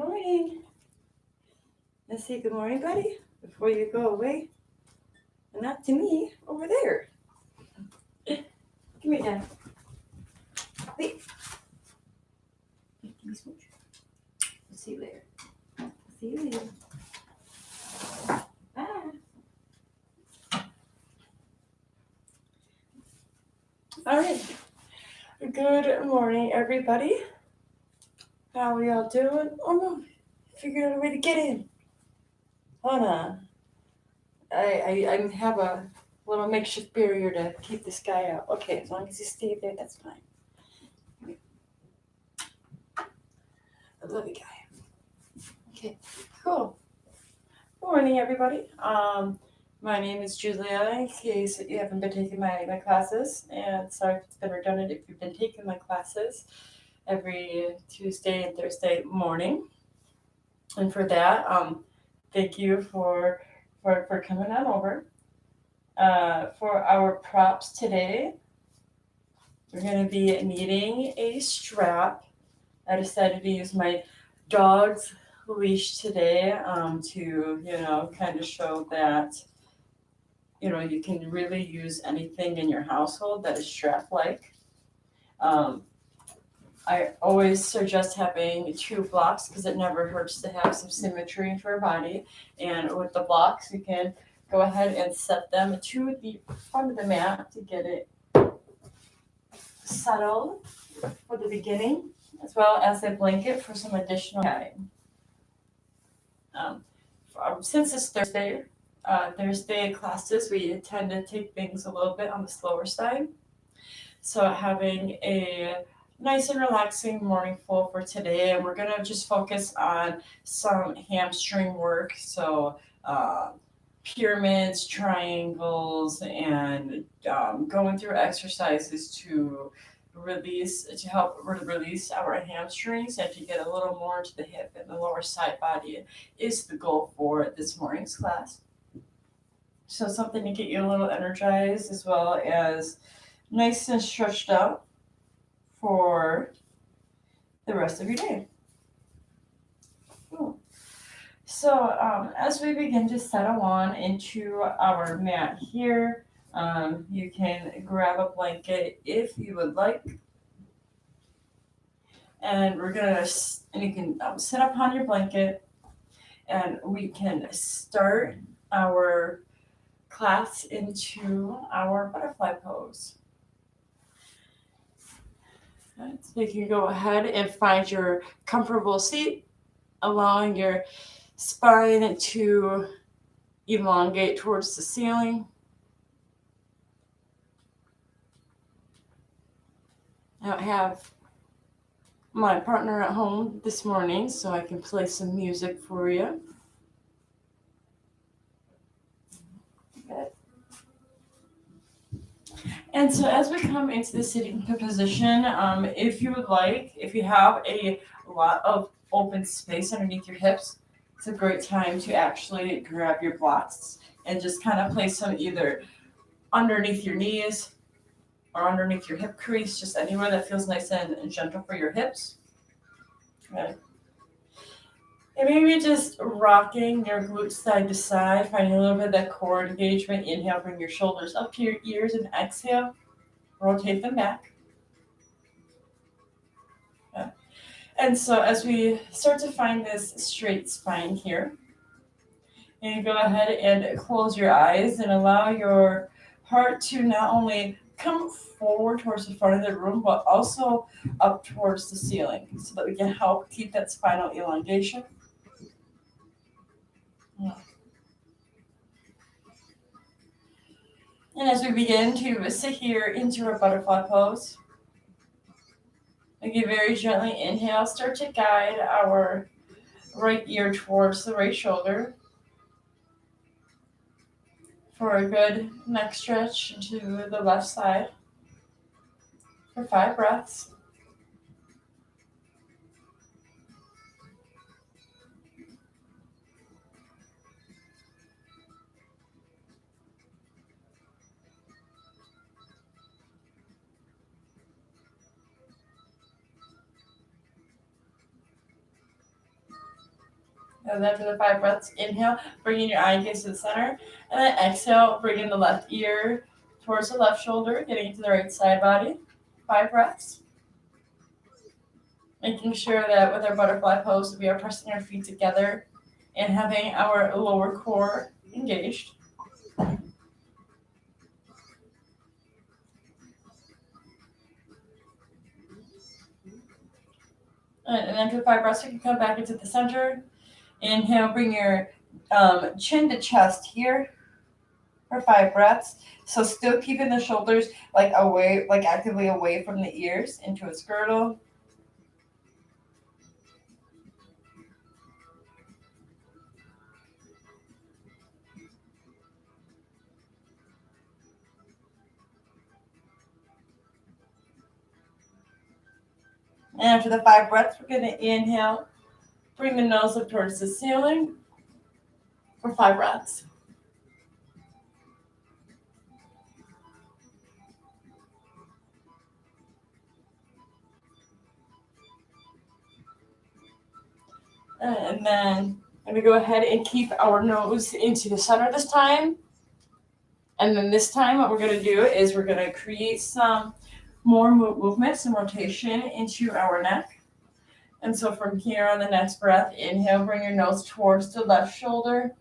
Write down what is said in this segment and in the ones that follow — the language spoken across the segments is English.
morning. Let's say good morning, buddy, before you go away. And not to me, over there. Give me that. Wait. Give me smooch. I'll see you later. See you later. Bye. All right. Good morning, everybody. How are y'all doing? Oh no, figured out a way to get in. Hold on. I have a little makeshift barrier to keep this guy out. Okay, as long as you stay there, that's fine. I love you, guy. Okay, cool. Good morning, everybody. My name is Julia, in case you haven't been taking my classes. And sorry if it's been redundant if you've been taking my classes every Tuesday and Thursday morning. And for that, thank you for coming on over. For our props today, we're going to be needing a strap. I decided to use my dog's leash today to, kind of show that, you can really use anything in your household that is strap-like. I always suggest having 2 blocks because it never hurts to have some symmetry for your body. And with the blocks, you can go ahead and set them to the front of the mat to get it settled for the beginning, as well as a blanket for some additional padding. Since it's Thursday classes, we tend to take things a little bit on the slower side. So having a nice and relaxing morning flow for today, and we're gonna just focus on some hamstring work. So pyramids, triangles, and going through exercises to help release our hamstrings and to get a little more into the hip and the lower side body is the goal for this morning's class. So something to get you a little energized as well as nice and stretched out for the rest of your day. Cool. So as we begin to settle on into our mat here, you can grab a blanket if you would like. And you can sit up on your blanket and we can start our class into our butterfly pose. Right, so you can go ahead and find your comfortable seat, allowing your spine to elongate towards the ceiling. I don't have my partner at home this morning, so I can play some music for you. Okay. And so as we come into the sitting position, if you would like, if you have a lot of open space underneath your hips, it's a great time to actually grab your blocks and just kind of place them either underneath your knees or underneath your hip crease, just anywhere that feels nice and gentle for your hips. Okay. And maybe just rocking your glutes side to side, finding a little bit of that core engagement. Inhale, bring your shoulders up to your ears, and exhale, rotate them back. Okay. And so as we start to find this straight spine here, you go ahead and close your eyes and allow your heart to not only come forward towards the front of the room, but also up towards the ceiling so that we can help keep that spinal elongation. And as we begin to sit here into our butterfly pose, again, very gently inhale, start to guide our right ear towards the right shoulder for a good neck stretch to the left side for 5 breaths. And then for the 5 breaths, inhale, bring in your eye gaze to the center. And then exhale, bring in the left ear towards the left shoulder, getting into the right side body. 5 breaths. Making sure that with our butterfly pose, we are pressing our feet together and having our lower core engaged. And then for the 5 breaths, you can come back into the center. Inhale, bring your chin to chest here for 5 breaths. So still keeping the shoulders like away, like actively away from the ears into a girdle. And after the 5 breaths, we're going to inhale, bring the nose up towards the ceiling for 5 breaths. And then I'm going to go ahead and keep our nose into the center this time. And then this time what we're going to do is we're going to create some more movement, some rotation into our neck. And so from here on the next breath, inhale, bring your nose towards the left shoulder.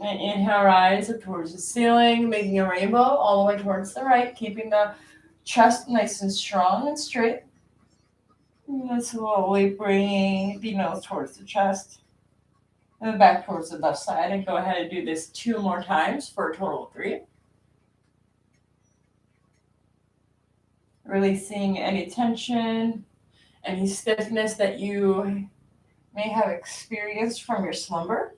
And inhale, rise up towards the ceiling, making a rainbow all the way towards the right, keeping the chest nice and strong and straight. And then slowly bringing the nose towards the chest. And then back towards the left side. And go ahead and do this 2 more times for a total of 3. Releasing any tension, any stiffness that you may have experienced from your slumber.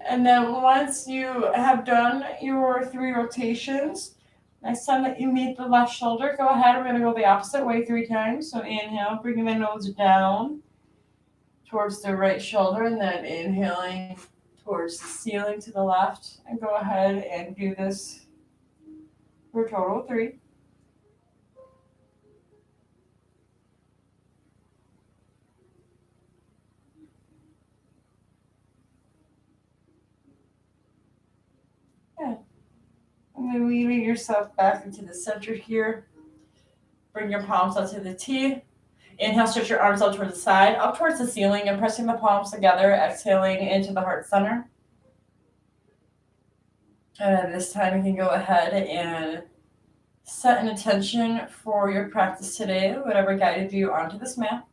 And then once you have done your 3 rotations, next time that you meet the left shoulder, go ahead. We're going to go the opposite way 3 times. So inhale, bringing the nose down towards the right shoulder, and then inhaling towards the ceiling to the left. And go ahead and do this for a total of 3. Yeah. And then weaving yourself back into the center here. Bring your palms out to the T. Inhale, stretch your arms out towards the side, up towards the ceiling, and pressing the palms together, exhaling into the heart center. And this time you can go ahead and set an intention for your practice today, whatever guided you onto this mat.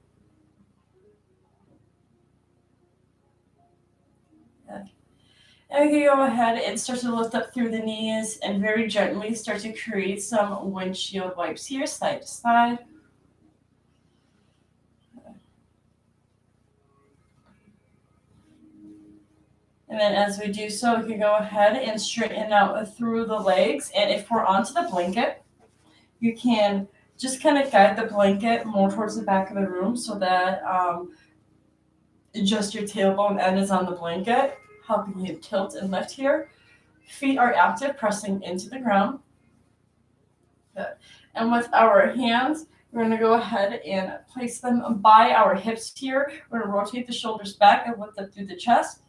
And you can go ahead and start to lift up through the knees and very gently start to create some windshield wipes here, side to side. And then as we do so, we can go ahead and straighten out through the legs. And if we're onto the blanket, you can just kind of guide the blanket more towards the back of the room so that just your tailbone end is on the blanket, helping you tilt and lift here. Feet are active, pressing into the ground. Good. And with our hands, we're going to go ahead and place them by our hips here. We're going to rotate the shoulders back and lift up through the chest.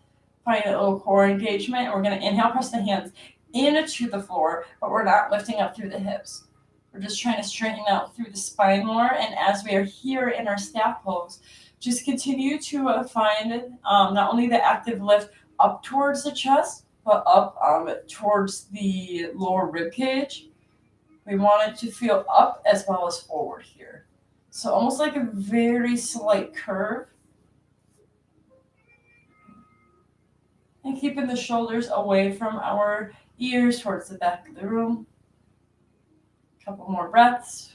Find a little core engagement. We're going to inhale, press the hands into the floor, but we're not lifting up through the hips. We're just trying to straighten out through the spine more. And as we are here in our staff pose, just continue to find not only the active lift up towards the chest, but up towards the lower rib cage. We want it to feel up as well as forward here. So almost like a very slight curve. And keeping the shoulders away from our ears towards the back of the room. A couple more breaths.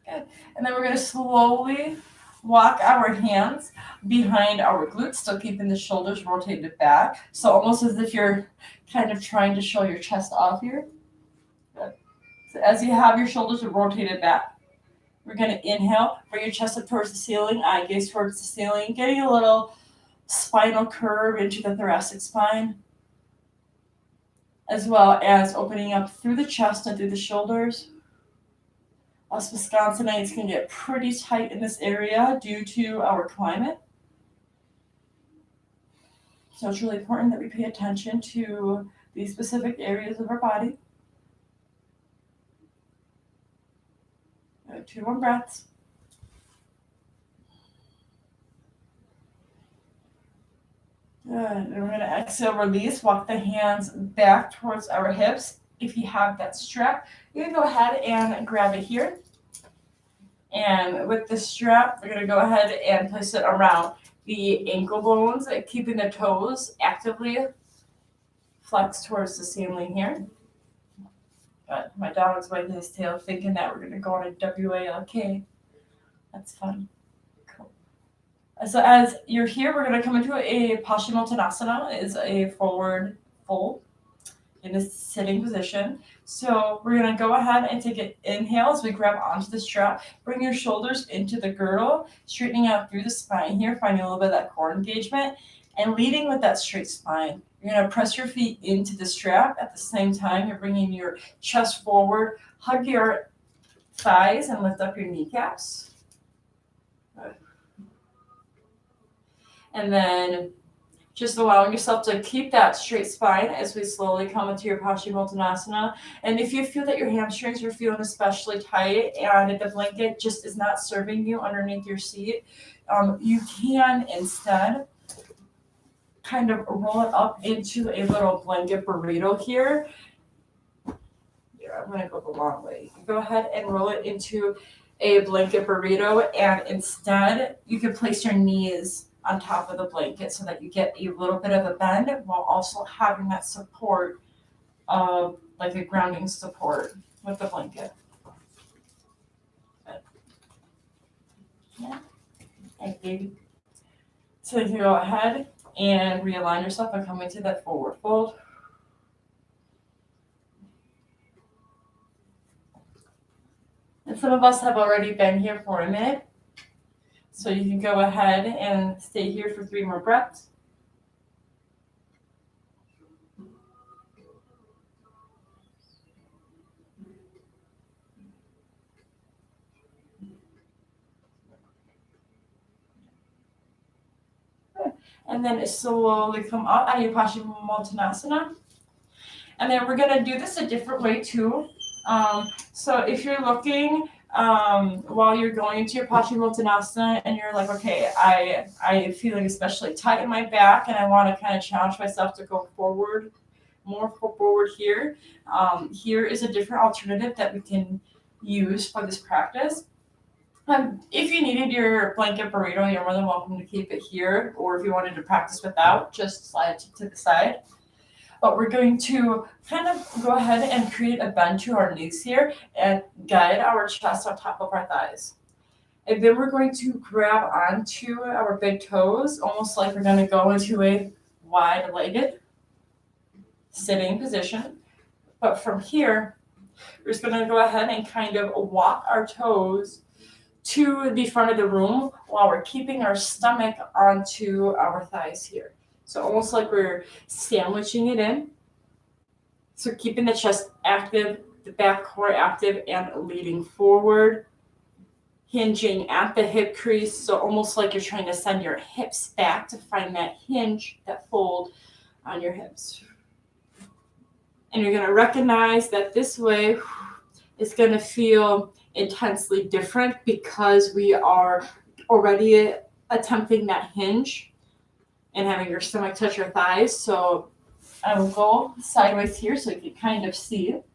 Good. And then we're going to slowly walk our hands behind our glutes, still keeping the shoulders rotated back. So almost as if you're kind of trying to show your chest off here. Good. So as you have your shoulders rotated back, We're going to inhale, bring your chest up towards the ceiling, eye gaze towards the ceiling, getting a little spinal curve into the thoracic spine, as well as opening up through the chest and through the shoulders. Us Wisconsinites can get pretty tight in this area due to our climate. So it's really important that we pay attention to these specific areas of our body. 2 more breaths. Good. And we're going to exhale, release, walk the hands back towards our hips. If you have that strap, you can go ahead and grab it here. And with the strap, we're going to go ahead and place it around the ankle bones, keeping the toes actively flexed towards the ceiling here. But my dog is wagging his tail thinking that we're going to go on a WALK. That's fun. Cool. So as you're here, we're going to come into a Paschimottanasana. It's a forward fold in a sitting position. So we're going to go ahead and take an inhale as we grab onto the strap. Bring your shoulders into the girdle, straightening out through the spine here, finding a little bit of that core engagement, and leading with that straight spine. You're going to press your feet into the strap. At the same time, you're bringing your chest forward, hug your thighs, and lift up your kneecaps. Good. And then just allowing yourself to keep that straight spine as we slowly come into your Paschimottanasana. And if you feel that your hamstrings are feeling especially tight and the blanket just is not serving you underneath your seat, you can instead kind of roll it up into a little blanket burrito here. Here, I'm going to go the long way. Go ahead and roll it into a blanket burrito, and instead you can place your knees on top of the blanket so that you get a little bit of a bend while also having that support of like a grounding support with the blanket. Good. Yeah. Thank you. So you can go ahead and realign yourself and come into that forward fold. And some of us have already been here for a minute. So you can go ahead and stay here for 3 more breaths. Good. And then slowly come up out of your Paschimottanasana. And then we're going to do this a different way too. So if you're looking while you're going into your Paschimottanasana and you're like, okay, I am feeling especially tight in my back and I want to kind of challenge myself to go forward, more forward here. Here is a different alternative that we can use for this practice. If you needed your blanket burrito, you're more than welcome to keep it here. Or if you wanted to practice without, just slide it to the side. But we're going to kind of go ahead and create a bend to our knees here and guide our chest on top of our thighs. And then we're going to grab onto our big toes, almost like we're going to go into a wide-legged sitting position. But from here, we're just going to go ahead and kind of walk our toes to the front of the room while we're keeping our stomach onto our thighs here. So almost like we're sandwiching it in. So keeping the chest active, the back core active, and leading forward. Hinging at the hip crease. So almost like you're trying to send your hips back to find that hinge, that fold on your hips. And you're going to recognize that this way is going to feel intensely different because we are already attempting that hinge and having your stomach touch your thighs. So I will go sideways here so you can kind of see it.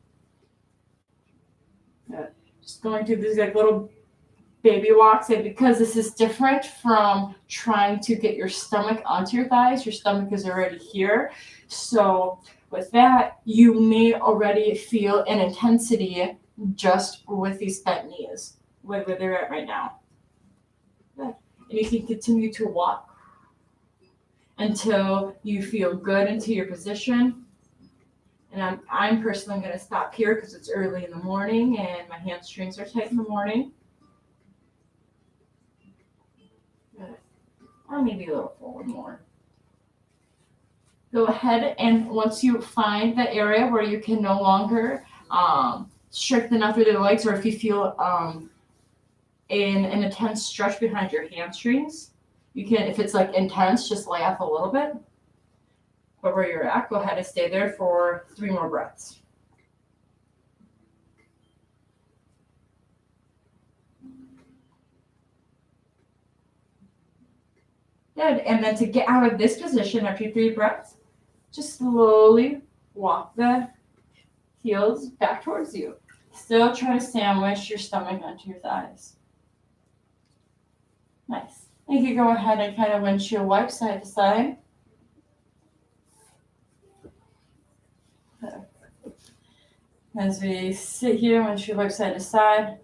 Just going through these like little baby walks. And because this is different from trying to get your stomach onto your thighs, your stomach is already here. So with that, you may already feel an intensity just with these bent knees, where they're at right now. Good. And you can continue to walk until you feel good into your position. And I'm personally going to stop here because it's early in the morning and my hamstrings are tight in the morning. or maybe a little forward more. Go ahead, and once you find the area where you can no longer strengthen up through the legs, or if you feel in an intense stretch behind your hamstrings, you can, if it's like intense, just lay off a little bit. But where you're at, go ahead and stay there for 3 more breaths. Good. And then to get out of this position after 3 breaths, just slowly walk the heels back towards you. Still try to sandwich your stomach onto your thighs. Nice. You can go ahead and kind of windshield wipe side to side. As we sit here, windshield wipe side to side,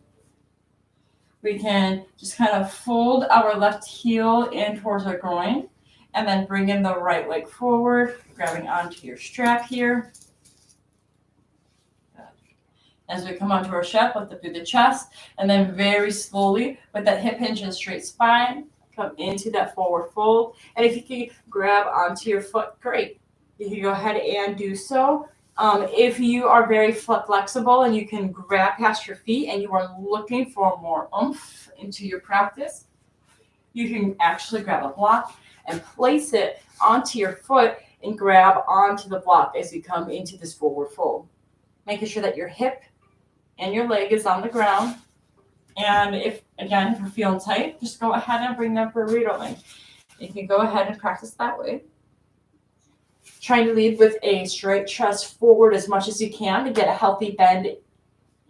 we can just kind of fold our left heel in towards our groin and then bring in the right leg forward, grabbing onto your strap here. As we come onto our strap, lift up through the chest, and then very slowly, with that hip hinge and straight spine, come into that forward fold. And if you can grab onto your foot, great. You can go ahead and do so. If you are very flexible and you can grab past your feet and you are looking for more oomph into your practice, you can actually grab a block and place it onto your foot and grab onto the block as you come into this forward fold. Making sure that your hip and your leg is on the ground. And if you're feeling tight, just go ahead and bring that burrito in. You can go ahead and practice that way. Trying to lead with a straight chest forward as much as you can to get a healthy bend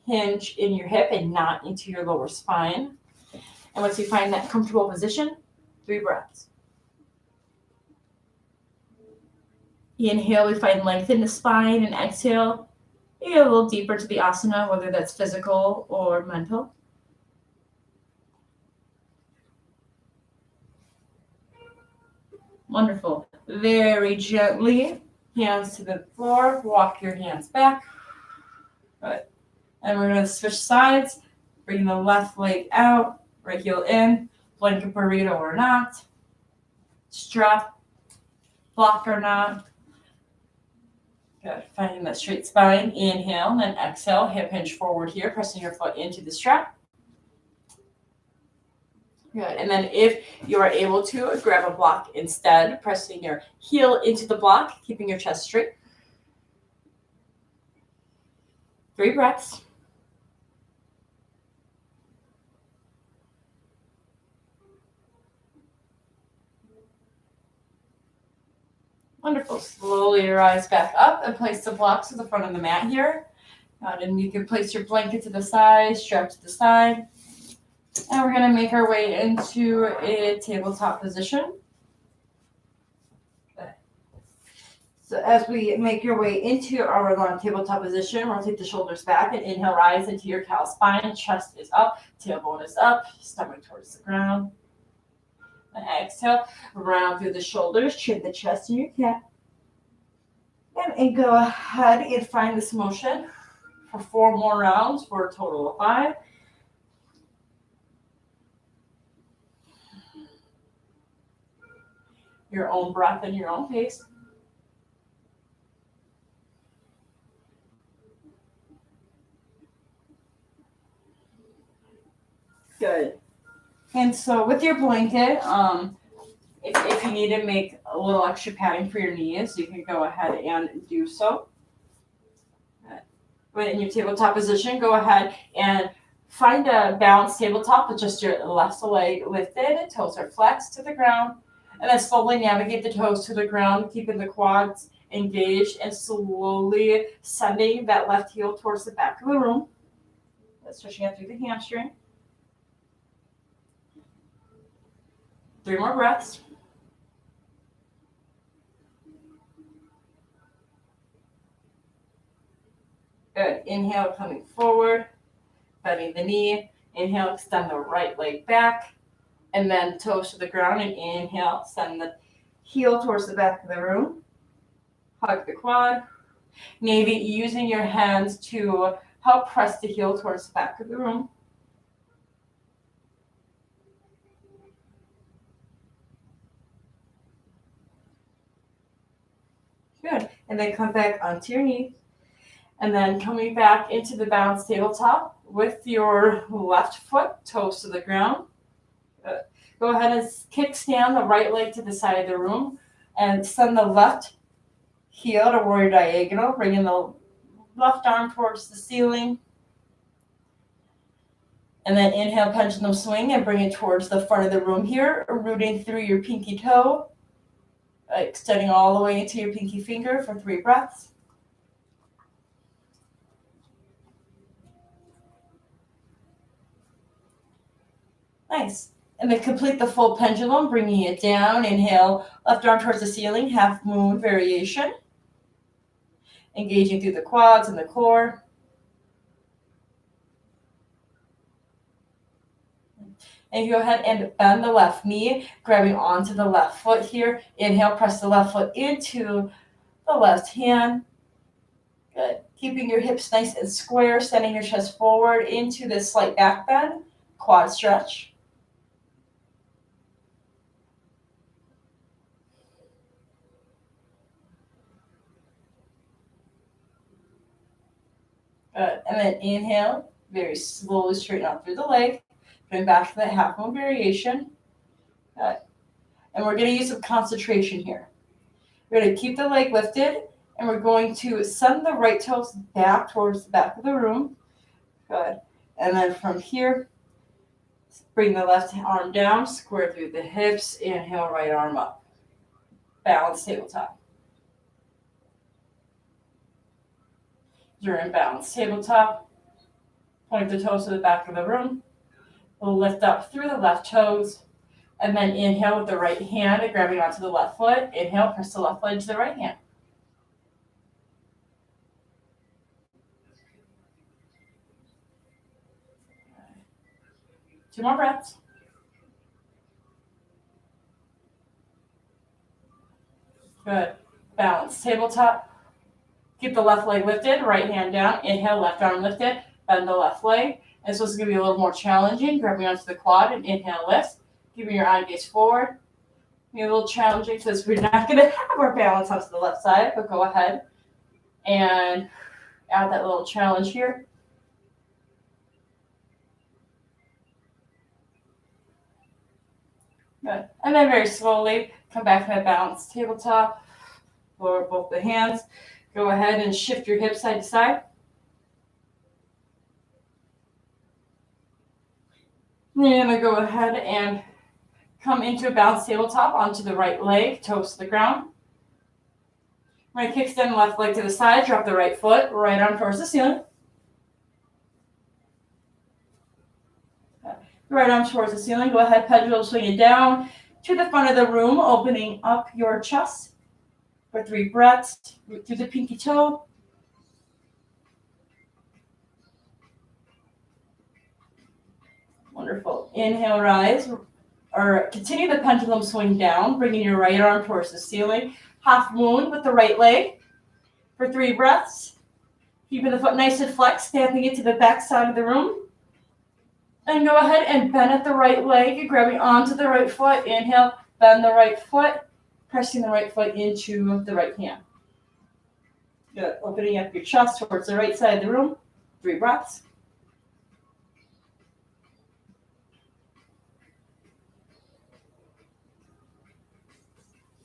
hinge in your hip and not into your lower spine. And once you find that comfortable position, 3 breaths. Inhale, we find length in the spine, and exhale, you get a little deeper to the asana, whether that's physical or mental. Wonderful. Very gently, hands to the floor, walk your hands back. Good. And we're going to switch sides, bring the left leg out, right heel in, blanket burrito or not, strap, block or not. Good. Finding that straight spine. Inhale, and then exhale, hip hinge forward here, pressing your foot into the strap. Good. And then if you are able to, grab a block instead, pressing your heel into the block, keeping your chest straight. 3 breaths. Wonderful. Slowly rise back up and place the blocks to the front of the mat here. And you can place your blanket to the side, strap to the side. And we're going to make our way into a tabletop position. Okay. So as we make your way into our long tabletop position, rotate the shoulders back and inhale, rise into your cow spine. Chest is up, tailbone is up, stomach towards the ground. And exhale, round through the shoulders, chin the chest in your cat. And go ahead and find this motion for 4 more rounds for a total of 5. Your own breath and your own pace. Good. And so with your blanket, if you need to make a little extra padding for your knees, you can go ahead and do so. When in your tabletop position, go ahead and find a balanced tabletop with just your left leg lifted, toes are flexed to the ground, and then slowly navigate the toes to the ground, keeping the quads engaged and slowly sending that left heel towards the back of the room. Stretching out through the hamstring. 3 more breaths. Good. Inhale, coming forward, bending the knee. Inhale, extend the right leg back, and then toes to the ground. And inhale, send the heel towards the back of the room. Hug the quad. Maybe using your hands to help press the heel towards the back of the room. and then come back onto your knee. And then coming back into the balanced tabletop with your left foot, toes to the ground. Go ahead and kickstand the right leg to the side of the room and send the left heel to warrior diagonal, bringing the left arm towards the ceiling. And then inhale, pendulum swing, and bring it towards the front of the room here, rooting through your pinky toe, extending all the way into your pinky finger for 3 breaths. Nice. And then complete the full pendulum, bringing it down. Inhale, left arm towards the ceiling, half moon variation. Engaging through the quads and the core. And go ahead and bend the left knee, grabbing onto the left foot here. Inhale, press the left foot into the left hand. Good. Keeping your hips nice and square, sending your chest forward into this slight back bend, quad stretch. Good. And then inhale, very slowly straighten out through the leg. Going back to that half moon variation. Good. And we're going to use some concentration here. We're going to keep the leg lifted, and we're going to send the right toes back towards the back of the room. Good. And then from here, bring the left arm down, square through the hips. Inhale, right arm up. Balanced tabletop. You're in balanced tabletop. Point the toes to the back of the room. We'll lift up through the left toes. And then inhale with the right hand, grabbing onto the left foot. Inhale, press the left leg to the right hand. Two more breaths. Good. Balance. Tabletop. Keep the left leg lifted, right hand down. Inhale, left arm lifted. Bend the left leg. And so this is going to be a little more challenging. Grabbing onto the quad and inhale, lift. Keeping your eye gaze forward. Be a little challenging because we're not going to have our balance onto the left side, but go ahead and add that little challenge here. Good. And then very slowly come back to that balanced tabletop. Lower both the hands. Go ahead and shift your hips side to side. And you're going to go ahead and come into a balanced tabletop onto the right leg, toes to the ground. Right kickstand the left leg to the side, drop the right foot, right arm towards the ceiling. Right arm towards the ceiling. Go ahead, pendulum swing it down to the front of the room, opening up your chest for 3 breaths. Root through the pinky toe. Wonderful. Inhale, rise. Or continue the pendulum swing down, bringing your right arm towards the ceiling. Half moon with the right leg for 3 breaths. Keeping the foot nice and flexed, stamping it to the back side of the room. And go ahead and bend at the right leg, grabbing onto the right foot. Inhale, bend the right foot, pressing the right foot into the right hand. Good. Opening up your chest towards the right side of the room. 3 breaths.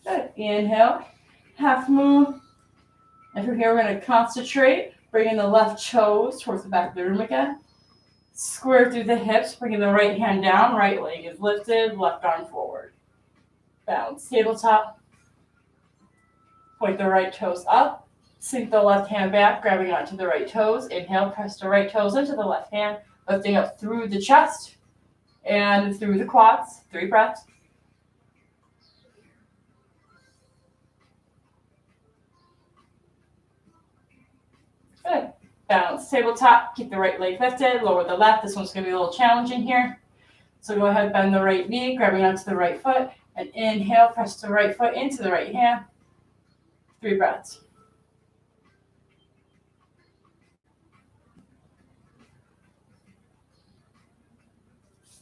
Good. Inhale, half moon. And from here, we're going to concentrate, bringing the left toes towards the back of the room again. Square through the hips, bringing the right hand down, right leg is lifted, left arm forward. Balance tabletop. Point the right toes up. Sink the left hand back, grabbing onto the right toes. Inhale, press the right toes into the left hand, lifting up through the chest and through the quads. 3 breaths. Good. Balance tabletop. Keep the right leg lifted. Lower the left. This one's going to be a little challenging here. So go ahead, bend the right knee, grabbing onto the right foot. And inhale, press the right foot into the right hand. 3 breaths.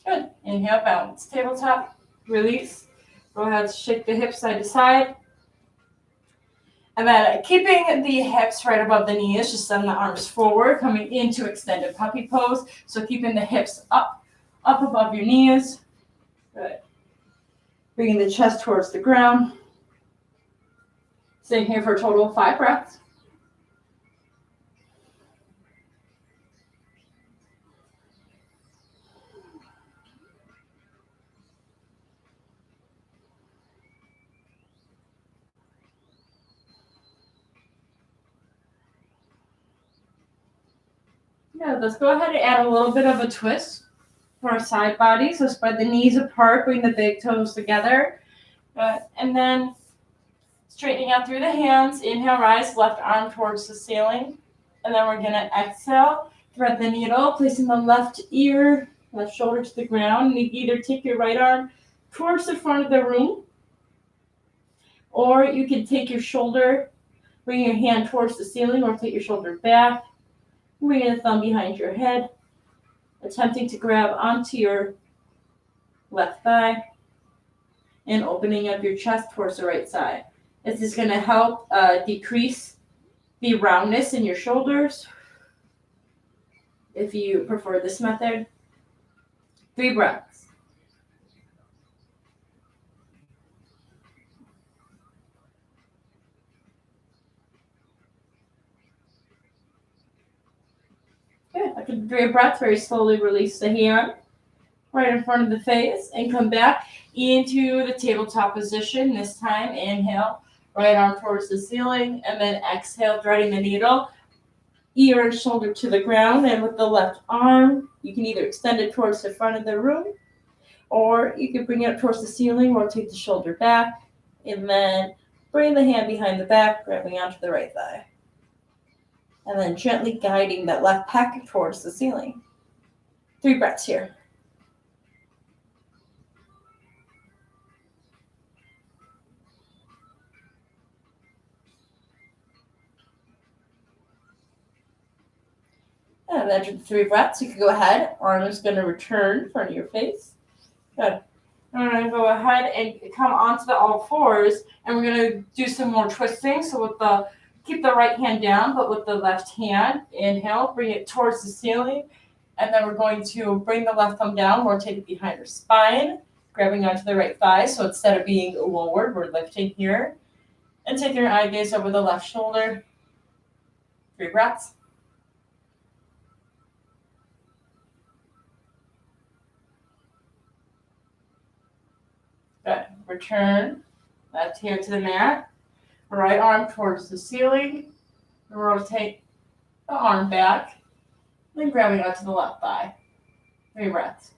Good. Inhale, balance tabletop. Release. Go ahead, shake the hips side to side. And then keeping the hips right above the knees, just send the arms forward, coming into extended puppy pose. So keeping the hips up above your knees. Good. Bringing the chest towards the ground. Staying here for a total of 5 breaths. Yeah, let's go ahead and add a little bit of a twist for our side body. So spread the knees apart, bring the big toes together. And then straightening out through the hands. Inhale, rise, left arm towards the ceiling. And then we're going to exhale, thread the needle, placing the left ear, left shoulder to the ground. And you either take your right arm towards the front of the room, or you can take your shoulder, bring your hand towards the ceiling, or take your shoulder back. Bring your thumb behind your head, attempting to grab onto your left thigh and opening up your chest towards the right side. This is going to help decrease the roundness in your shoulders if you prefer this method. 3 breaths. Good. After 3 breaths, very slowly release the hand right in front of the face and come back into the tabletop position. This time, inhale, right arm towards the ceiling, and then exhale, threading the needle, ear and shoulder to the ground. And with the left arm, you can either extend it towards the front of the room, or you can bring it up towards the ceiling, rotate the shoulder back, and then bring the hand behind the back, grabbing onto the right thigh. And then gently guiding that left pec towards the ceiling. 3 breaths here. And after the 3 breaths, you can go ahead. Arm is going to return in front of your face. Good. I'm going to go ahead and come onto the all fours, and we're going to do some more twisting. So keep the right hand down, but with the left hand, inhale, bring it towards the ceiling, and then we're going to bring the left thumb down, rotate it behind our spine, grabbing onto the right thigh. So instead of being lowered, we're lifting here, and taking your eye gaze over the left shoulder. 3 breaths. Good. Return left hand to the mat. Right arm towards the ceiling. Rotate the arm back. Then grabbing onto the left thigh. 3 breaths.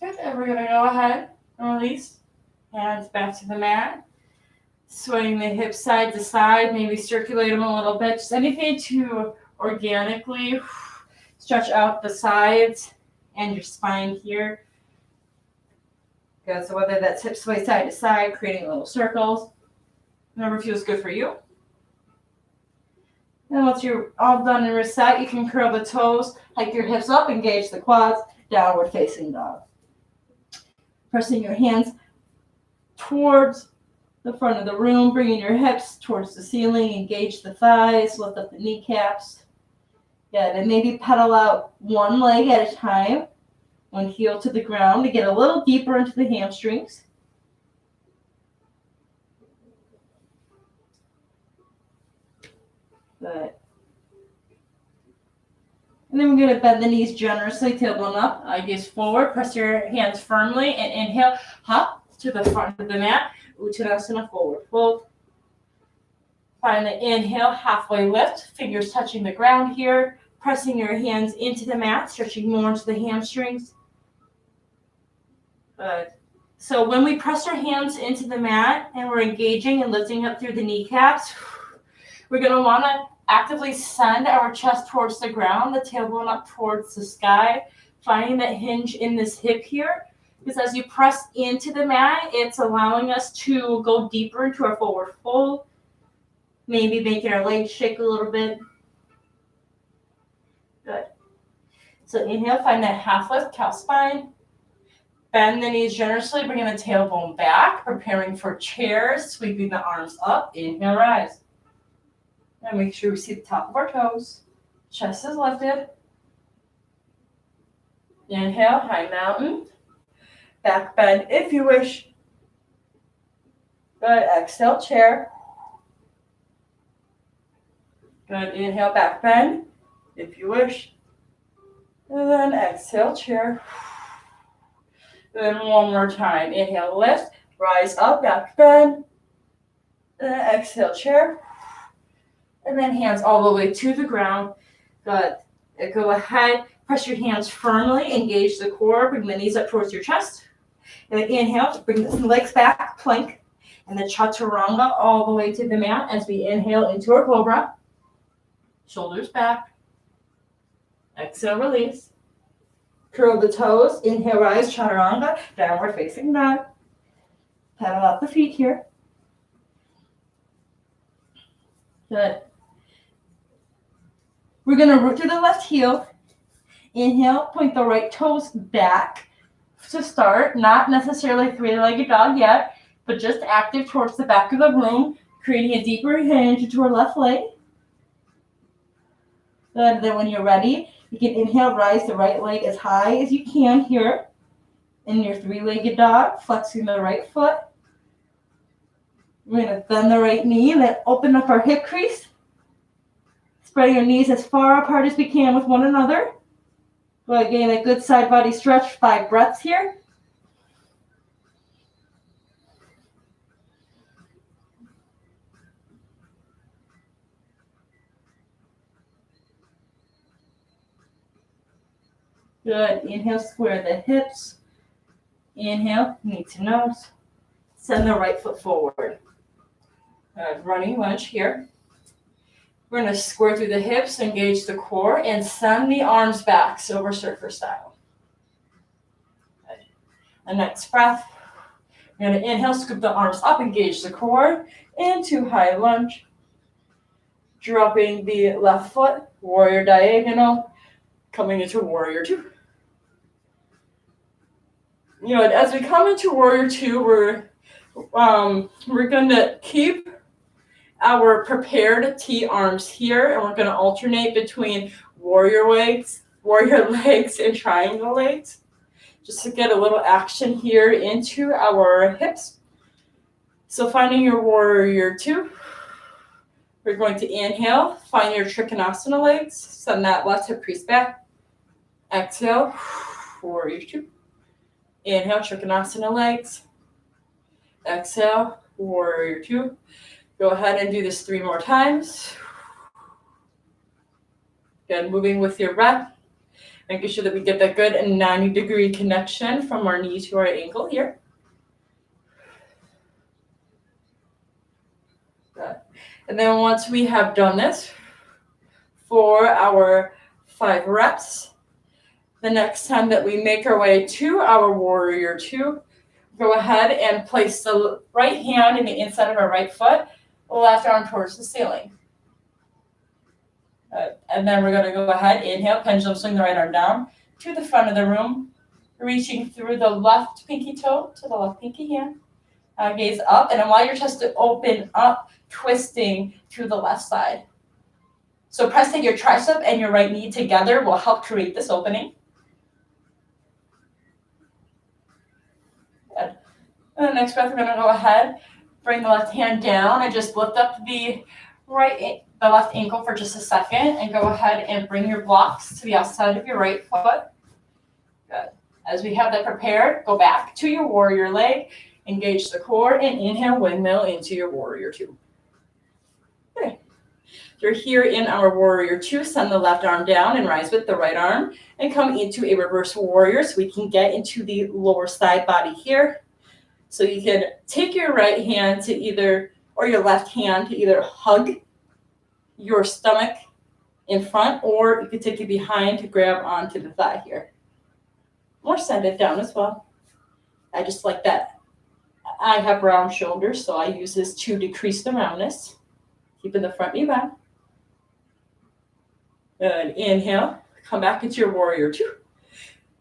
Good. And we're going to go ahead and release. Hands back to the mat. Swaying the hips side to side, maybe circulate them a little bit. Just anything to organically stretch out the sides and your spine here. Good. So whether that's hip sway side to side, creating little circles, whatever feels good for you. And once you're all done and reset, you can curl the toes, hike your hips up, engage the quads, downward facing dog. Pressing your hands towards the front of the room, bringing your hips towards the ceiling, engage the thighs, lift up the kneecaps. Good, and maybe pedal out one leg at a time, one heel to the ground to get a little deeper into the hamstrings. Good. And then we're going to bend the knees generously, tailbone up, eye gaze forward, press your hands firmly, and inhale, hop to the front of the mat. Uttanasana, forward fold. Find the inhale, halfway lift, fingers touching the ground here, pressing your hands into the mat, stretching more into the hamstrings. Good. So when we press our hands into the mat and we're engaging and lifting up through the kneecaps, we're going to want to actively send our chest towards the ground, the tailbone up towards the sky, finding that hinge in this hip here. Because as you press into the mat, it's allowing us to go deeper into our forward fold. Maybe making our legs shake a little bit. Good. So inhale, find that half lift, cow spine. Bend the knees generously, bringing the tailbone back, preparing for chair, sweeping the arms up. Inhale, rise. And make sure we see the top of our toes. Chest is lifted. Inhale, high mountain. Back bend if you wish. Good. Exhale, chair. Good. Inhale, back bend if you wish. And then exhale, chair. Then one more time. Inhale, lift. Rise up, back bend. Then exhale, chair. And then hands all the way to the ground. Good. Go ahead. Press your hands firmly. Engage the core. Bring the knees up towards your chest. And then inhale. Bring the legs back. Plank. And then chaturanga all the way to the mat as we inhale into our cobra. Shoulders back. Exhale, release. Curl the toes. Inhale, rise, chaturanga. Downward facing dog. Pedal out the feet here. Good. We're going to root through the left heel. Inhale, point the right toes back to start. Not necessarily three-legged dog yet, but just active towards the back of the room, creating a deeper hinge into our left leg. Good. Then when you're ready, you can inhale, rise the right leg as high as you can here in your three-legged dog, flexing the right foot. We're going to bend the right knee, then open up our hip crease. Spread your knees as far apart as we can with one another. Go again, a good side body stretch, 5 breaths here. Good. Inhale, square the hips. Inhale, knee to nose. Send the right foot forward. Good. Running lunge here. We're going to square through the hips, engage the core, and send the arms back, silver surfer style. Good. The next breath, we're going to inhale, scoop the arms up, engage the core, into high lunge. Dropping the left foot, warrior diagonal, coming into warrior two. You know, as we come into warrior two, we're going to keep our prepared T arms here, and we're going to alternate between warrior legs, and triangle legs, just to get a little action here into our hips. So finding your warrior two, we're going to inhale, find your Trikonasana legs, send that left hip crease back. Exhale, warrior two. Inhale, Trikonasana legs. Exhale, warrior two. Go ahead and do this 3 more times. Again, moving with your breath. Making sure that we get that good 90-degree connection from our knee to our ankle here. Good. And then once we have done this for our 5 reps, the next time that we make our way to our warrior two, go ahead and place the right hand in the inside of our right foot, left arm towards the ceiling. And then we're going to go ahead, inhale, pendulum swing the right arm down to the front of the room, reaching through the left pinky toe to the left pinky hand. Gaze up and allow your chest to open up, twisting to the left side. So pressing your tricep and your right knee together will help create this opening. Good. And the next breath, we're going to go ahead, bring the left hand down and just lift up the left ankle for just a second, and go ahead and bring your blocks to the outside of your right foot. Good. As we have that prepared, go back to your warrior leg, engage the core, and inhale, windmill into your warrior two. Okay. You're here in our warrior two. Send the left arm down and rise with the right arm and come into a reverse warrior so we can get into the lower side body here. So you can take your right hand to either, or your left hand to either hug your stomach in front, or you can take it behind to grab onto the thigh here. Or send it down as well. I just like that. I have round shoulders, so I use this to decrease the roundness. Keeping the front knee back. Good. Inhale. Come back into your warrior two.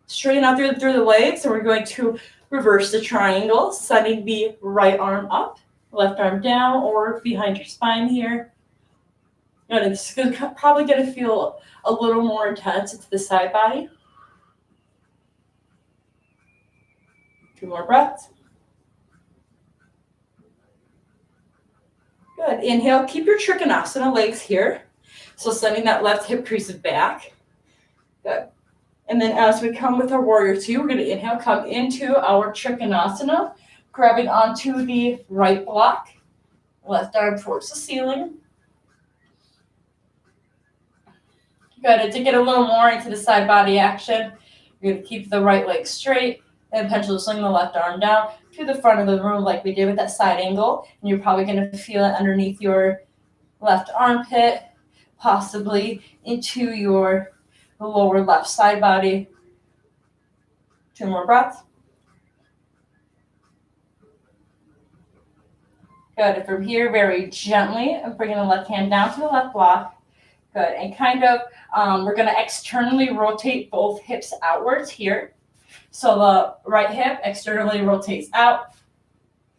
Straighten out through the legs, and we're going to reverse the triangle, sending the right arm up, left arm down, or behind your spine here. And it's probably going to feel a little more intense into the side body. 2 more breaths. Good. Inhale, keep your Trikonasana legs here. So sending that left hip crease back. Good. And then as we come with our warrior two, we're going to inhale, come into our Trikonasana, grabbing onto the right block, left arm towards the ceiling. Good. To get a little more into the side body action, you're going to keep the right leg straight and pendulum swing the left arm down to the front of the room like we did with that side angle. And you're probably going to feel it underneath your left armpit, possibly into your lower left side body. 2 more breaths. Good. And from here, very gently, I'm bringing the left hand down to the left block. Good. And kind of, we're going to externally rotate both hips outwards here. So the right hip externally rotates out.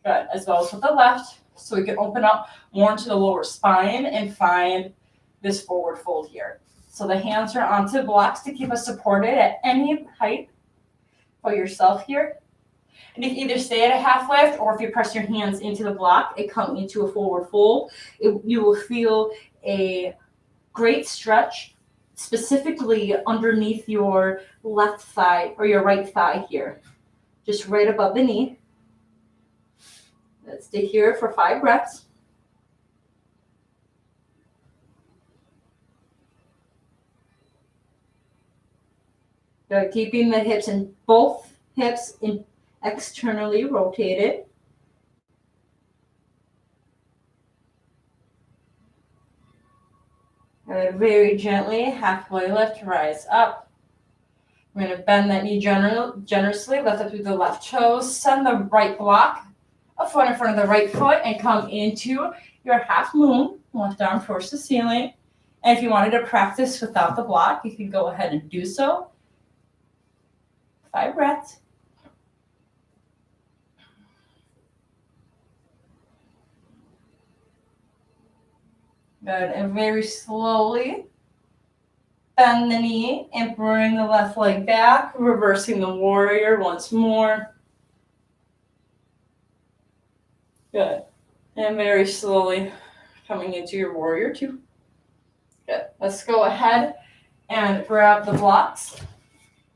Good. As well as with the left. So we can open up more into the lower spine and find this forward fold here. So the hands are onto blocks to keep us supported at any height for yourself here. And you can either stay at a half lift, or if you press your hands into the block and come into a forward fold, you will feel a great stretch, specifically underneath your left thigh or your right thigh here, just right above the knee. Let's stay here for 5 breaths. Good. Keeping the hips in both hips externally rotated. And very gently, halfway lift, rise up. We're going to bend that knee generously, lift up through the left toes, send the right block up front in front of the right foot, and come into your half moon, left arm towards the ceiling. And if you wanted to practice without the block, you can go ahead and do so. 5 breaths. Good. And very slowly bend the knee and bring the left leg back, reversing the warrior once more. Good. And very slowly coming into your warrior two. Good. Let's go ahead and grab the blocks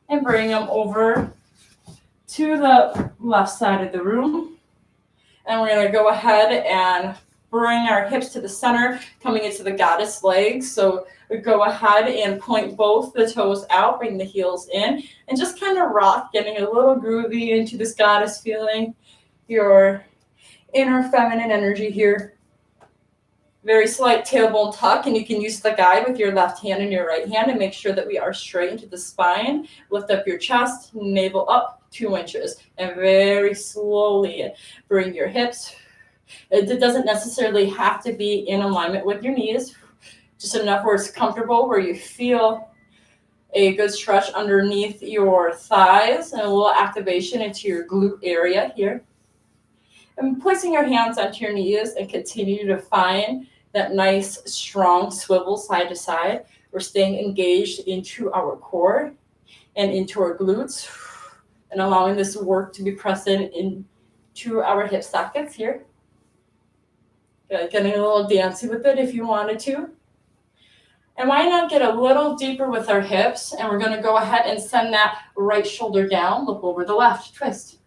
and bring them over to the left side of the room. And we're going to go ahead and bring our hips to the center, coming into the goddess legs. So we go ahead and point both the toes out, bring the heels in, and just kind of rock, getting a little groovy into this goddess feeling, your inner feminine energy here. Very slight tailbone tuck, and you can use the guide with your left hand and your right hand and make sure that we are straight into the spine. Lift up your chest, navel up 2 inches, and very slowly bring your hips. It doesn't necessarily have to be in alignment with your knees, just enough where it's comfortable, where you feel a good stretch underneath your thighs and a little activation into your glute area here. And placing your hands onto your knees and continue to find that nice, strong swivel side to side. We're staying engaged into our core and into our glutes and allowing this work to be present into our hip sockets here. Getting a little dancey with it if you wanted to. And why not get a little deeper with our hips? And we're going to go ahead and send that right shoulder down, look over the left, twist.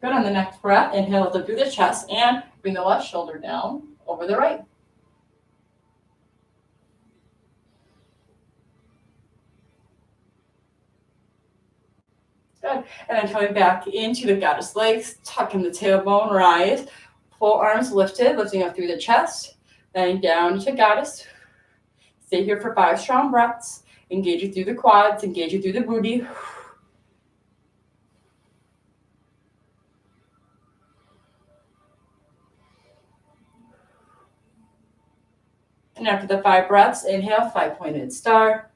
Good. On the next breath, inhale up through the chest and bring the left shoulder down over the right. Good. And then coming back into the goddess legs, tucking the tailbone, rise. Full arms lifted, lifting up through the chest, then down to goddess. Stay here for 5 strong breaths. Engage you through the quads, engage you through the booty. And after the 5 breaths, inhale, 5-pointed star.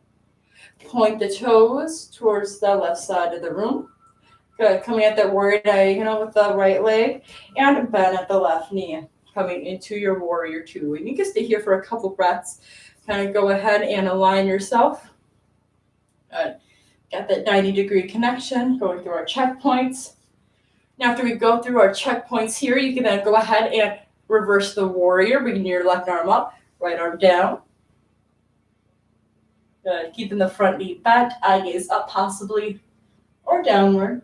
Point the toes towards the left side of the room. Good. Coming at that warrior diagonal with the right leg and bend at the left knee. Coming into your warrior 2. And you can stay here for a couple breaths. Kind of go ahead and align yourself. Good. Got that 90-degree connection going through our checkpoints. Now after we go through our checkpoints here, you can then go ahead and reverse the warrior. Bring your left arm up, right arm down. Good. Keeping the front knee bent, eye gaze up possibly, or downward.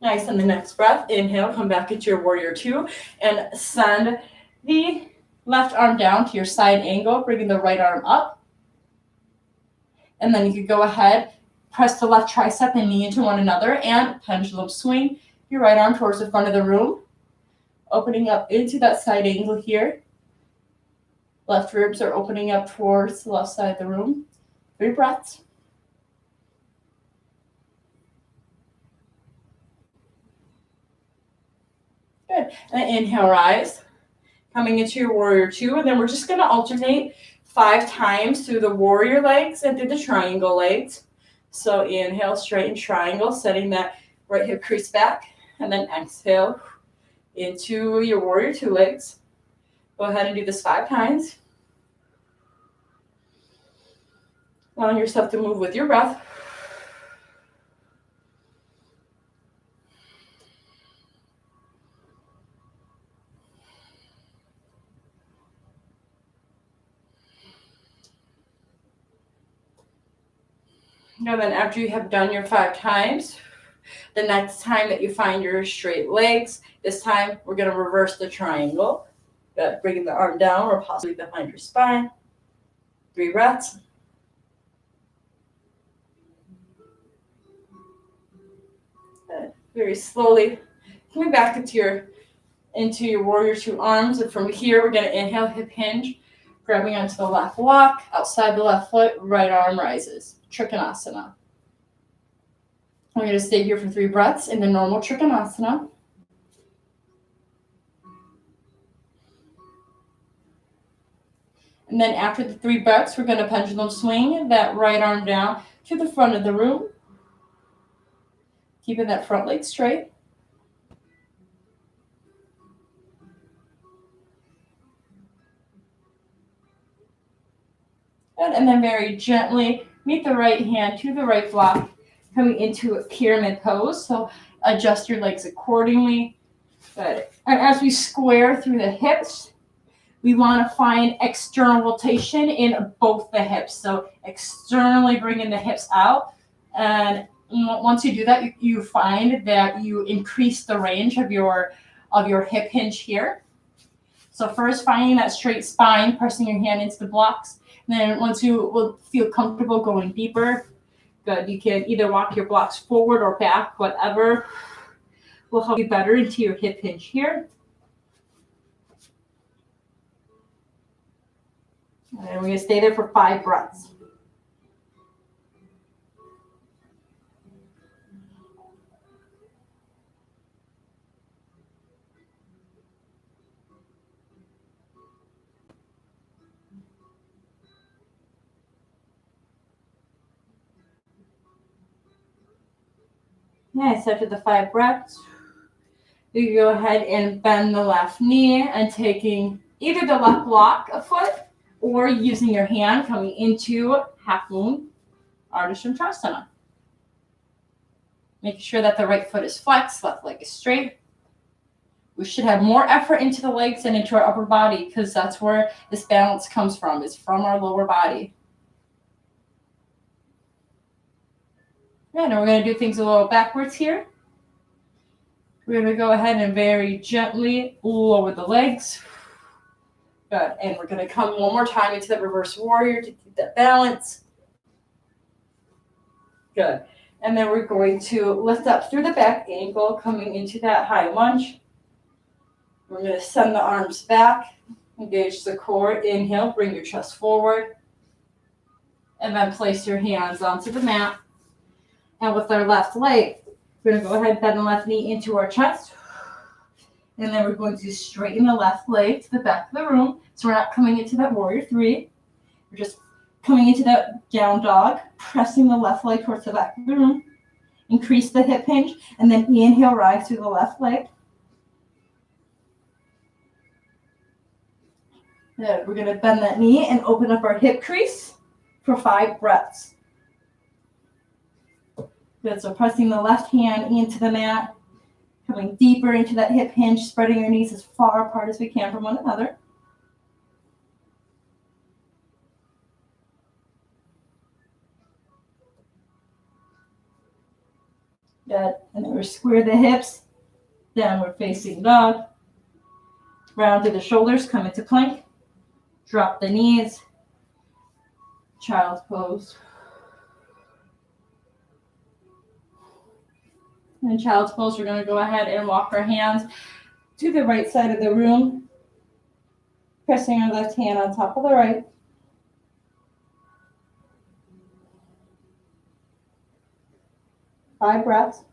Nice. On the next breath, inhale, come back into your warrior 2 and send the left arm down to your side angle, bringing the right arm up. And then you can go ahead, press the left tricep and knee into one another and pendulum swing your right arm towards the front of the room, opening up into that side angle here. Left ribs are opening up towards the left side of the room. 3 breaths. Good. And inhale, rise. Coming into your warrior 2, and then we're just going to alternate 5 times through the warrior legs and through the triangle legs. So inhale, straighten triangle, setting that right hip crease back, and then exhale into your warrior 2 legs. Go ahead and do this 5 times. Allowing yourself to move with your breath. Now then, after you have done your 5 times, the next time that you find your straight legs, this time we're going to reverse the triangle. Bringing the arm down or possibly behind your spine. 3 breaths. Very slowly coming back into your warrior 2 arms, and from here we're going to inhale, hip hinge, grabbing onto the left block, outside the left foot, right arm rises, Trikonasana. We're going to stay here for 3 breaths in the normal Trikonasana. And then after the 3 breaths, we're going to pendulum swing that right arm down to the front of the room, keeping that front leg straight. Good. And then very gently meet the right hand to the right block, coming into a pyramid pose. So adjust your legs accordingly. Good. And as we square through the hips, we want to find external rotation in both the hips. So externally bringing the hips out. And once you do that, you find that you increase the range of your hip hinge here. So first finding that straight spine, pressing your hand into the blocks. And then once you will feel comfortable going deeper, good. You can either walk your blocks forward or back, whatever will help you better into your hip hinge here. And we're going to stay there for 5 breaths. Nice. After the 5 breaths, you go ahead and bend the left knee and taking either the left block a foot or using your hand coming into half moon, Ardha Chandrasana. Making sure that the right foot is flexed, left leg is straight. We should have more effort into the legs and into our upper body because that's where this balance comes from, is from our lower body. And we're going to do things a little backwards here. We're going to go ahead and very gently lower the legs. Good. And we're going to come one more time into that reverse warrior to keep that balance. Good. And then we're going to lift up through the back ankle, coming into that high lunge. We're going to send the arms back, engage the core. Inhale, bring your chest forward. And then place your hands onto the mat. And with our left leg, we're going to go ahead and bend the left knee into our chest. And then we're going to straighten the left leg to the back of the room. So we're not coming into that warrior three. We're just coming into that down dog, pressing the left leg towards the back of the room. Increase the hip hinge, and then inhale, rise through the left leg. Good. We're going to bend that knee and open up our hip crease for 5 breaths. Good. So pressing the left hand into the mat, coming deeper into that hip hinge, spreading your knees as far apart as we can from one another. Good. And then we square the hips, downward facing dog. Round through the shoulders, come into plank. Drop the knees. Child's pose. In child's pose, we're going to go ahead and walk our hands to the right side of the room, pressing our left hand on top of the right. Five breaths.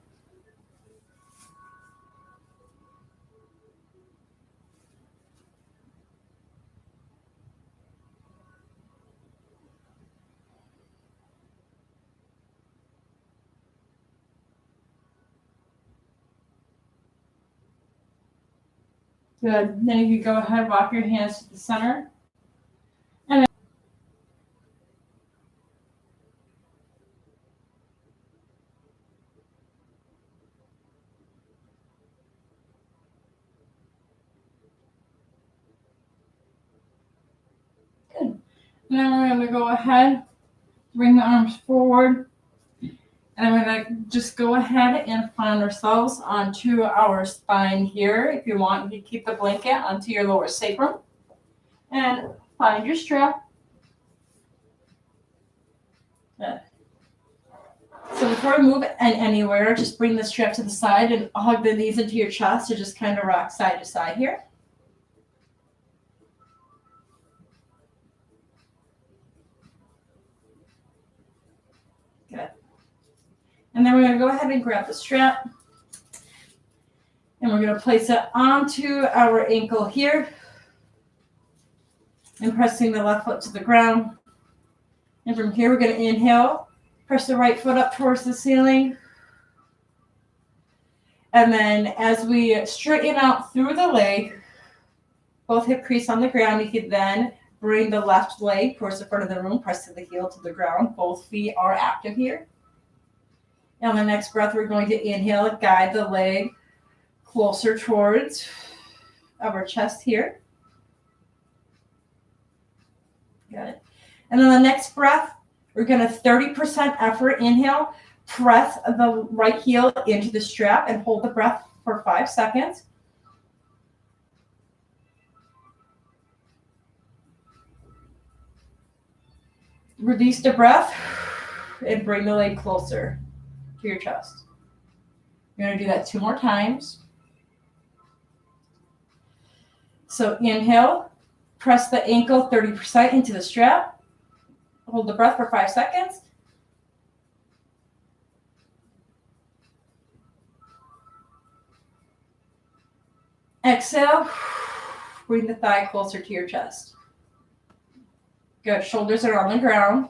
Good. Then you can go ahead, walk your hands to the center. And good. And then we're going to go ahead, bring the arms forward. And we're going to just go ahead and plant ourselves onto our spine here. If you want, you can keep the blanket onto your lower sacrum. And find your strap. Good. So before we move anywhere, just bring the strap to the side and hug the knees into your chest to just kind of rock side to side here. Good. And then we're going to go ahead and grab the strap. And we're going to place it onto our ankle here. And pressing the left foot to the ground. And from here, we're going to inhale. Press the right foot up towards the ceiling. And then as we straighten out through the leg, both hip crease on the ground, you can then bring the left leg towards the front of the room, press to the heel to the ground. Both feet are active here. And on the next breath, we're going to inhale, guide the leg closer towards our chest here. Got it. And then the next breath, we're going to 30% effort. Inhale, press the right heel into the strap and hold the breath for 5 seconds. Release the breath and bring the leg closer to your chest. You're going to do that 2 more times. So inhale, press the ankle 30% into the strap. Hold the breath for 5 seconds. Exhale, bring the thigh closer to your chest. Good, shoulders are on the ground.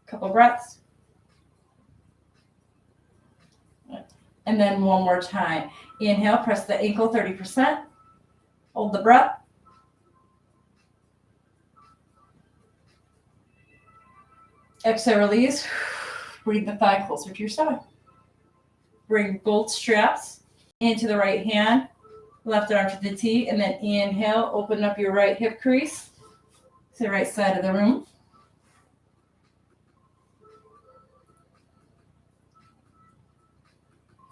Couple breaths. And then one more time. Inhale, press the ankle 30%. Hold the breath. Exhale, release. Bring the thigh closer to your stomach. Bring both straps into the right hand, left arm to the T, and then inhale, open up your right hip crease to the right side of the room.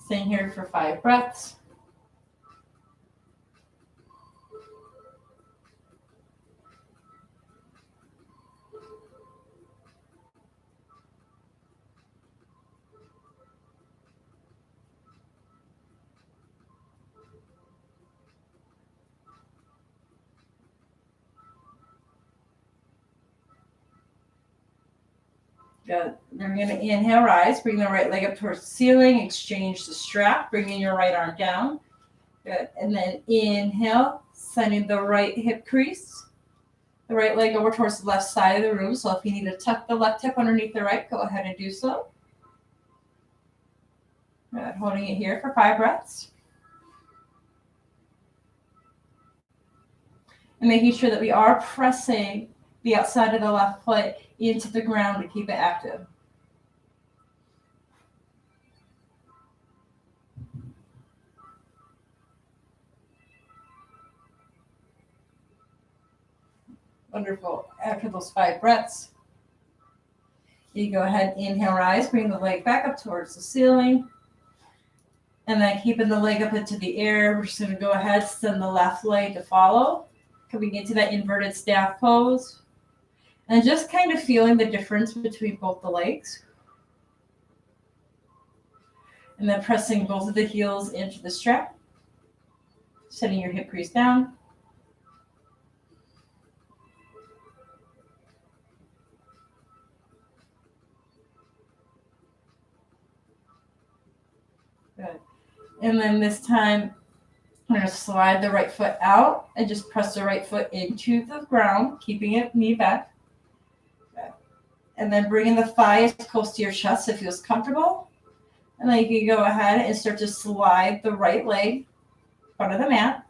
Staying here for 5 breaths. Good. Then we're going to inhale, rise. Bring the right leg up towards the ceiling. Exchange the strap. Bringing your right arm down. Good. And then inhale, sending the right hip crease, the right leg over towards the left side of the room. So if you need to tuck the left hip underneath the right, go ahead and do so. Good. Holding it here for 5 breaths. And making sure that we are pressing the outside of the left foot into the ground to keep it active. Wonderful. After those 5 breaths, you go ahead, inhale, rise, bring the leg back up towards the ceiling. And then keeping the leg up into the air, we're just going to go ahead, send the left leg to follow. Coming into that inverted staff pose. And just kind of feeling the difference between both the legs. And then pressing both of the heels into the strap. Sending your hip crease down. Good. And then this time, I'm going to slide the right foot out and just press the right foot into the ground, keeping it knee back. Okay. And then bringing the thigh as close to your chest if it feels comfortable. And then you can go ahead and start to slide the right leg in front of the mat.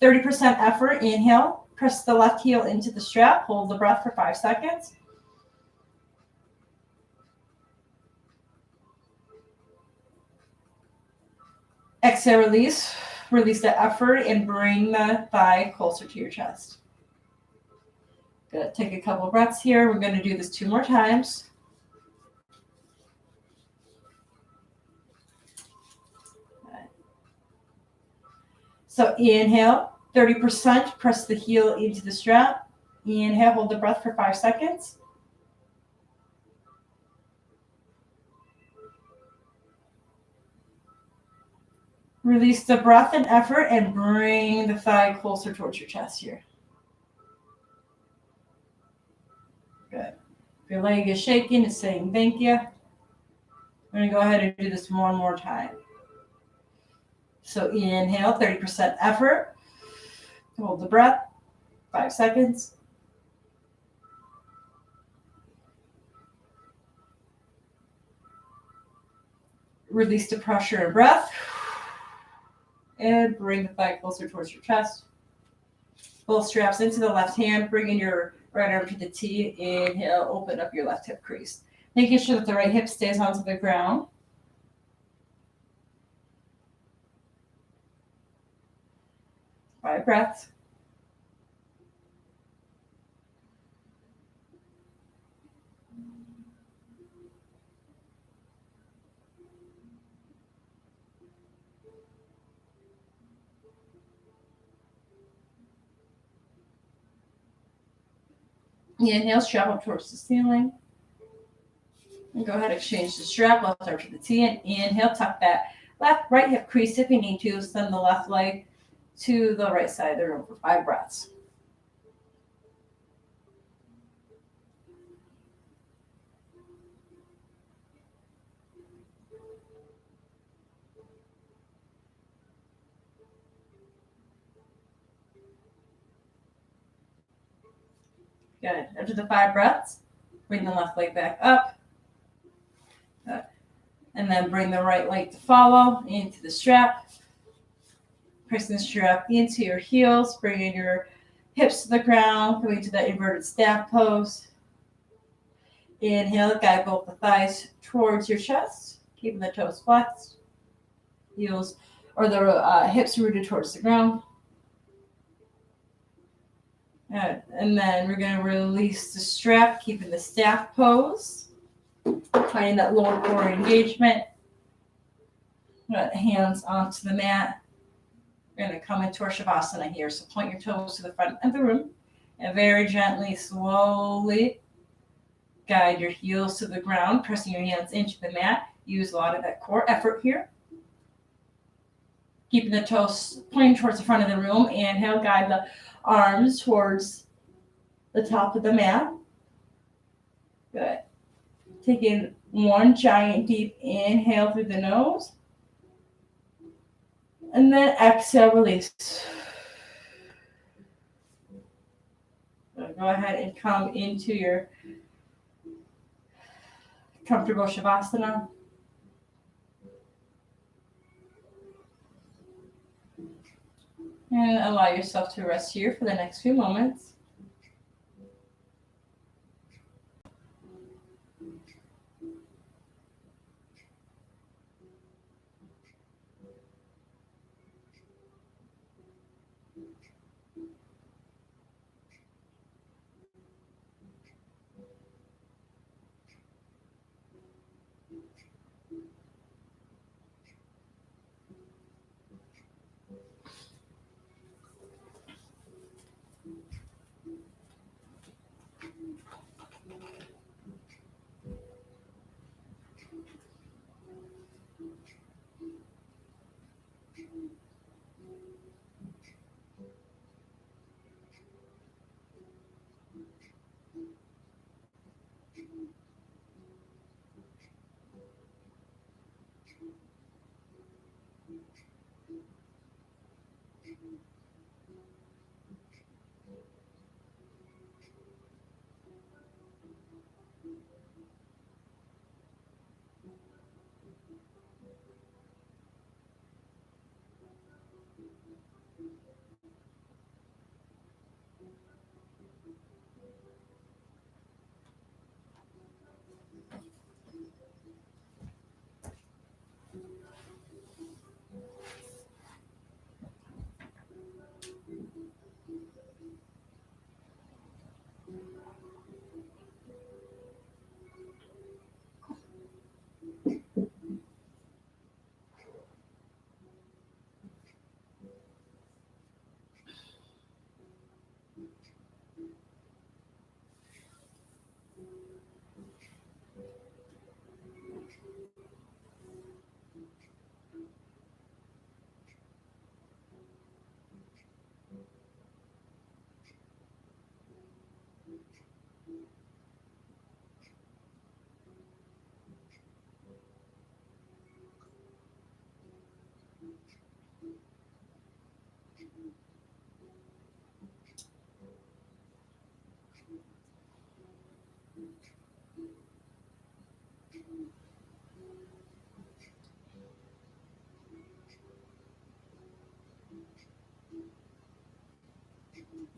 30% effort, inhale. Press the left heel into the strap. Hold the breath for 5 seconds. Exhale, release. Release the effort and bring the thigh closer to your chest. Good. Take a couple breaths here. We're going to do this 2 more times. Right. So inhale, 30%. Press the heel into the strap. Inhale, hold the breath for 5 seconds. Release the breath and effort and bring the thigh closer towards your chest here. Good. If your leg is shaking, it's saying thank you. I'm going to go ahead and do this one more time. So inhale, 30% effort. Hold the breath, 5 seconds. Release the pressure and breath. And bring the thigh closer towards your chest. Both straps into the left hand, bringing your right arm to the T. Inhale, open up your left hip crease. Making sure that the right hip stays onto the ground. Five breaths. Inhale, strap up towards the ceiling. And go ahead and exchange the strap, left arm to the T. And inhale, tuck that right hip crease if you need to. Send the left leg to the right side of the room for 5 breaths. Good. After the 5 breaths, bring the left leg back up. Good. And then bring the right leg to follow into the strap. Pressing the strap into your heels, bringing your hips to the ground, coming to that inverted staff pose. Inhale, guide both the thighs towards your chest, keeping the toes flexed. Heels or the hips rooted towards the ground. And then we're going to release the strap, keeping the staff pose. Finding that lower core engagement. Hands onto the mat. We're going to come into our Shavasana here. So point your toes to the front of the room. And very gently, slowly guide your heels to the ground, pressing your hands into the mat. Use a lot of that core effort here. Keeping the toes pointing towards the front of the room. Inhale, guide the arms towards the top of the mat. Good. Taking one giant deep inhale through the nose. And then exhale, release. So go ahead and come into your comfortable Shavasana. And allow yourself to rest here for the next few moments.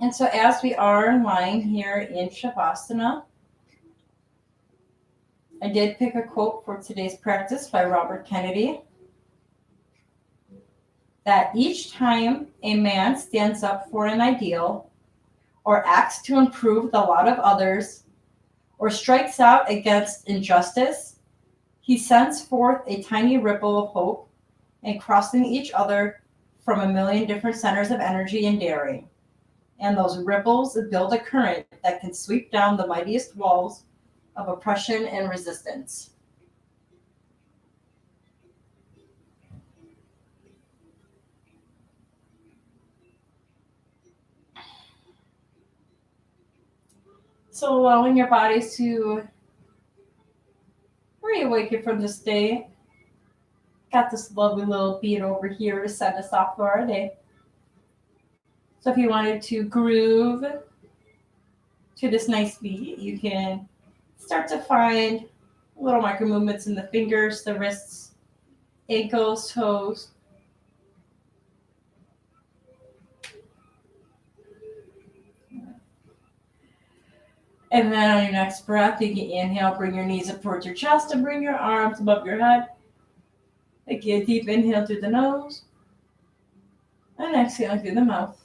And so as we are lying here in Shavasana, I did pick a quote for today's practice by Robert Kennedy, that each time a man stands up for an ideal, or acts to improve the lot of others, or strikes out against injustice, he sends forth a tiny ripple of hope, and crossing each other from a million different centers of energy and daring. And those ripples build a current that can sweep down the mightiest walls of oppression and resistance. So allowing your body to reawaken from this day. Got this lovely little beat over here to send us off for our day. So if you wanted to groove to this nice beat, you can start to find little micro movements in the fingers, the wrists, ankles, toes. And then on your next breath, you can inhale, bring your knees up towards your chest and bring your arms above your head. Again, deep inhale through the nose and exhale through the mouth.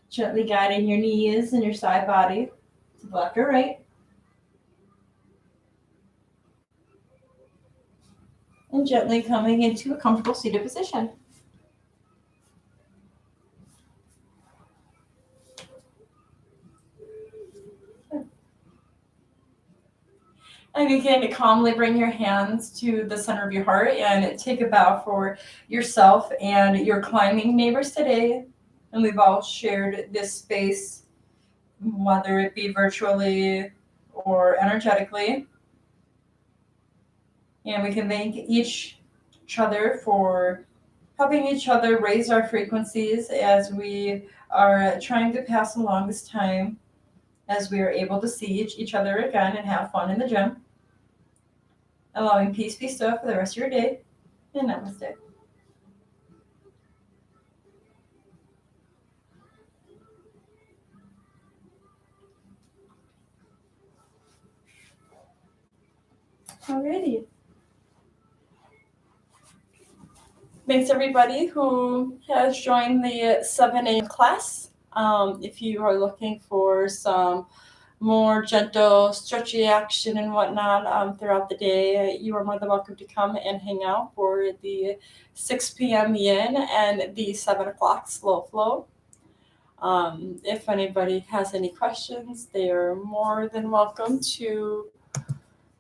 Gently guiding your knees and your side body to the left or right. And gently coming into a comfortable seated position. And begin to calmly bring your hands to the center of your heart and take a bow for yourself and your climbing neighbors today. And we've all shared this space, whether it be virtually or energetically. And we can thank each other for helping each other raise our frequencies as we are trying to pass along this time, as we are able to see each other again and have fun in the gym. Allowing peace be still for the rest of your day. And namaste. Alrighty. Thanks everybody who has joined the 7 a.m. class. If you are looking for some more gentle, stretchy action and whatnot throughout the day, you are more than welcome to come and hang out for the 6 p.m. yin and the 7 o'clock slow flow. If anybody has any questions, they are more than welcome to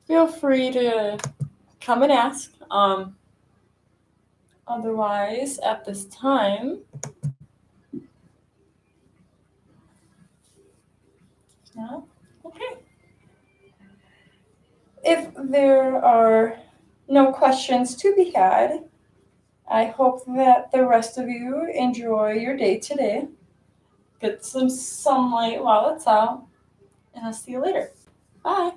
feel free to come and ask. Otherwise, at this time, yeah, okay. If there are no questions to be had, I hope that the rest of you enjoy your day today. Get some sunlight while it's out, and I'll see you later. Bye.